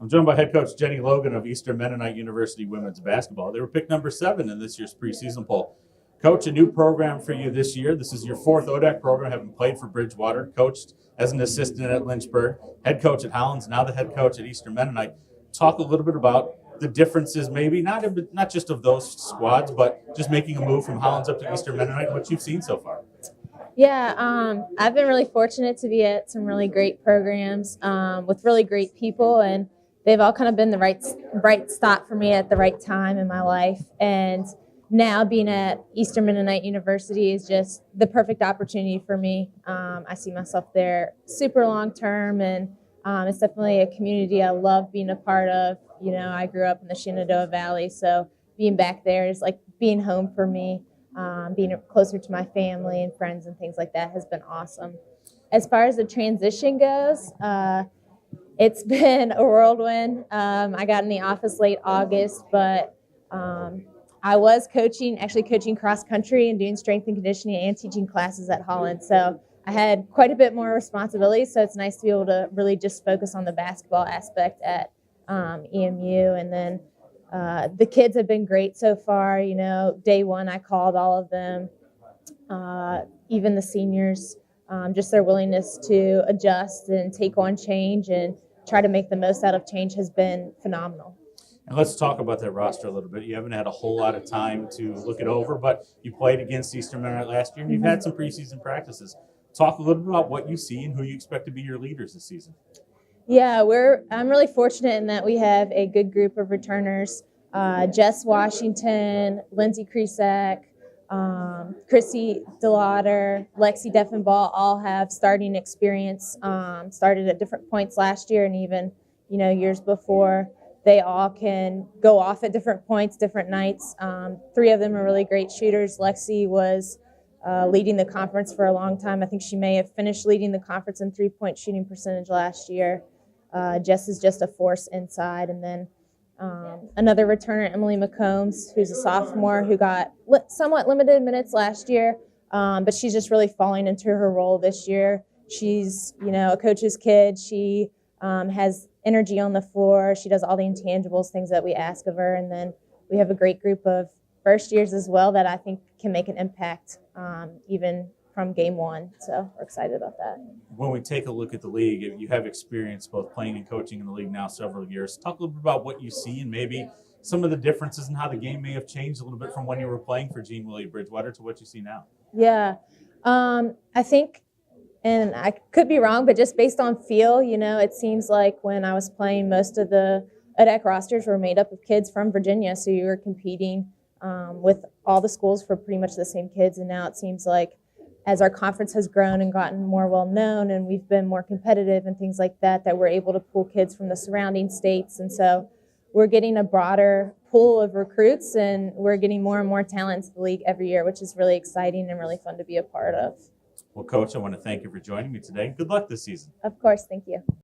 I'm joined by head coach Jenny Logan of Eastern Mennonite University women's basketball. They were picked number 7 in this year's preseason poll. Coach, a new program for you this year. This is your 4th ODAC program, having played for Bridgewater, coached as an assistant at Lynchburg, head coach at Hollins, now the head coach at Eastern Mennonite. Talk a little bit about the differences, maybe not just of those squads, but just making a move from Hollins up to Eastern Mennonite, what you've seen so far. Yeah, I've been really fortunate to be at some really great programs with really great people, and they've all kind of been the right stop for me at the right time in my life. And now being at Eastern Mennonite University is just the perfect opportunity for me. I see myself there super long term, and it's definitely a community I love being a part of. You know, I grew up in the Shenandoah Valley, so being back there is like being home for me. Being closer to my family and friends and things like that has been awesome. As far as the transition goes, it's been a whirlwind. I got in the office late August, but I was actually coaching cross country and doing strength and conditioning and teaching classes at Holland. So I had quite a bit more responsibility. So it's nice to be able to really just focus on the basketball aspect at EMU. And then the kids have been great so far. You know, day one I called all of them, even the seniors. Just their willingness to adjust and take on change and try to make the most out of change has been phenomenal. And let's talk about that roster a little bit. You haven't had a whole lot of time to look it over, but you played against Eastern Mennonite last year, and you've had some preseason practices. Talk a little bit about what you see and who you expect to be your leaders this season. Yeah, I'm really fortunate in that we have a good group of returners. Jess Washington, Lindsay Kresak, Chrissy DeLauder, Lexi Deffenbaugh all have starting experience, started at different points last year and even, years before. They all can go off at different points, different nights. 3 of them are really great shooters. Lexi was leading the conference for a long time. I think she may have finished leading the conference in 3-point shooting percentage last year. Jess is just a force inside. And then another returner, Emily McCombs, who's a sophomore who got somewhat limited minutes last year, but she's just really falling into her role this year. She's, a coach's kid. She has energy on the floor. She does all the intangibles, things that we ask of her. And then we have a great group of first years as well that I think can make an impact even from game one. So we're excited about that. When we take a look at the league, you have experience both playing and coaching in the league now several years. Talk a little bit about what you see and maybe some of the differences in how the game may have changed a little bit from when you were playing for Jean Willie Bridgewater to what you see now. Yeah, I think, and I could be wrong, but just based on feel, it seems like when I was playing, most of the ODAC rosters were made up of kids from Virginia, so you were competing with all the schools for pretty much the same kids, and now it seems like as our conference has grown and gotten more well-known and we've been more competitive and things like that, that we're able to pull kids from the surrounding states. And so we're getting a broader pool of recruits, and we're getting more and more talent to the league every year, which is really exciting and really fun to be a part of. Well, Coach, I want to thank you for joining me today. Good luck this season. Of course. Thank you.